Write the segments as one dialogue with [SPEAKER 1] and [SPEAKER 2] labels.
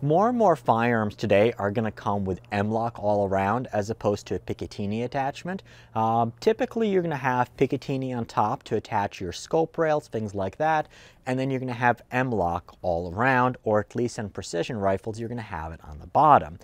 [SPEAKER 1] More and more firearms today are going to come with M-LOK all around as opposed to a Picatinny attachment. Typically you're going to have Picatinny on top to attach your scope rails, things like that, and then you're going to have M-LOK all around, or at least in precision rifles you're going to have it on the bottom.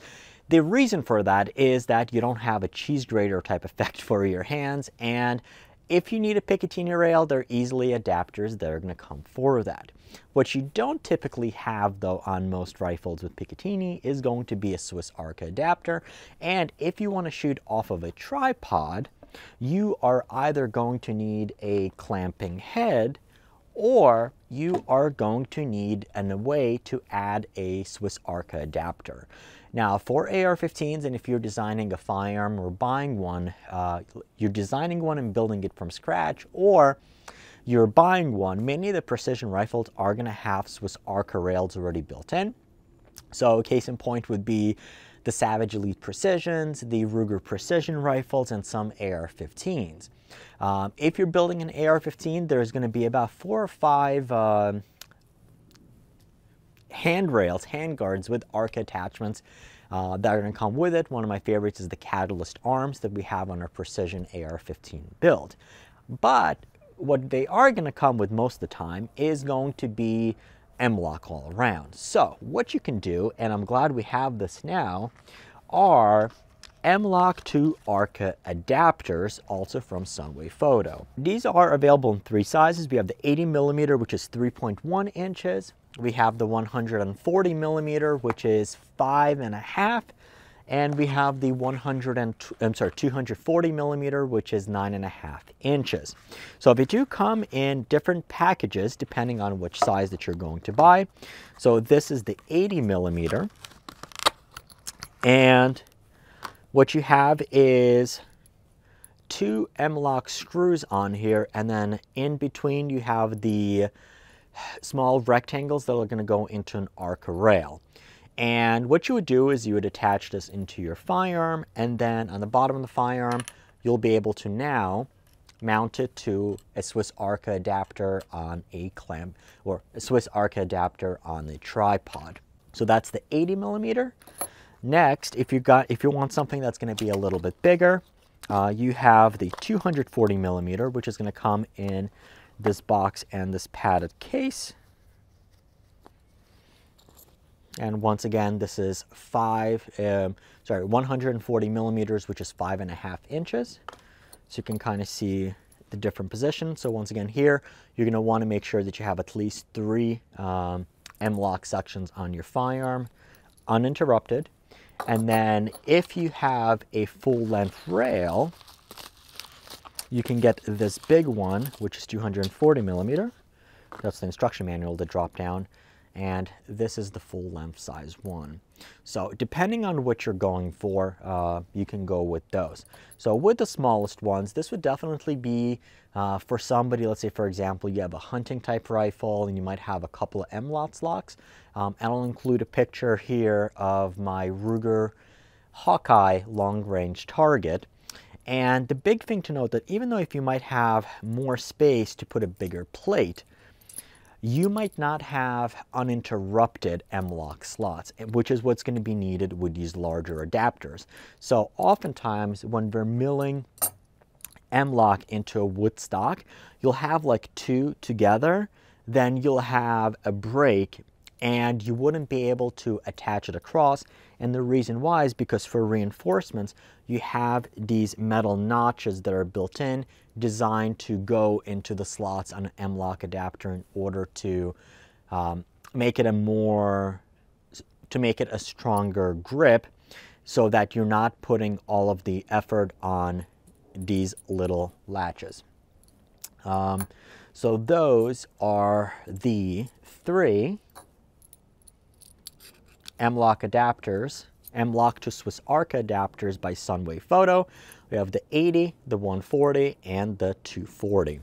[SPEAKER 1] The reason for that is that you don't have a cheese grater type effect for your hands, and if you need a Picatinny rail, there are easily adapters that are going to come for that. What you don't typically have though on most rifles with Picatinny is going to be a Swiss Arca adapter, and if you want to shoot off of a tripod, you are either going to need a clamping head or you are going to need a way to add a Swiss Arca adapter. Now for AR-15s, and if you're designing a firearm or buying one, you're designing one and building it from scratch, or you're buying one, many of the precision rifles are going to have Swiss Arca rails already built in. So case in point would be the Savage Elite Precisions, the Ruger Precision rifles, and some AR-15s. If you're building an AR-15, there's going to be about 4 or 5 handrails, handguards with Arca attachments that are going to come with it. One of my favorites is the Catalyst arms that we have on our Precision AR-15 build. But what they are going to come with most of the time is going to be M-LOK all around. So what you can do, and I'm glad we have this now, are M-LOK to Arca adapters, also from Sunwayfoto. These are available in 3 sizes. We have the 80mm, which is 3.1 inches. We have the 140mm, which is 5.5, and we have the 240mm, which is 9.5 inches. So they do come in different packages depending on which size that you're going to buy. So this is the 80mm, and what you have is 2 M-LOK screws on here, and then in between you have the small rectangles that are going to go into an Arca rail. And what you would do is you would attach this into your firearm, and then on the bottom of the firearm you'll be able to now mount it to a Swiss Arca adapter on a clamp, or a Swiss Arca adapter on a tripod. So that's the 80mm. Next, if you want something that's going to be a little bit bigger, you have the 240mm, which is going to come in this box and this padded case. And once again, this is 140mm, which is 5.5 inches. So you can kind of see the different positions. So once again, here, you're going to want to make sure that you have at least 3 M-LOK sections on your firearm, uninterrupted. And then if you have a full-length rail, you can get this big one, which is 240mm. That's the instruction manual to drop down. And this is the full-length size one. So depending on what you're going for, you can go with those. So with the smallest ones, this would definitely be for somebody, let's say for example, you have a hunting type rifle and you might have a couple of M-LOK locks. I'll include a picture here of my Ruger Hawkeye long-range target. And the big thing to note that even though if you might have more space to put a bigger plate, you might not have uninterrupted M-LOK slots, which is what's going to be needed with these larger adapters. So oftentimes when we're milling M-LOK into a wood stock, you'll have like 2 together, then you'll have a break and you wouldn't be able to attach it across. And the reason why is because for reinforcements, you have these metal notches that are built in, designed to go into the slots on an M-LOK adapter in order to make it a stronger grip, so that you're not putting all of the effort on these little latches. So those are the 3 M-LOK adapters, M-LOK to Swiss Arca adapters by Sunwayfoto. We have the 80, the 140, and the 240.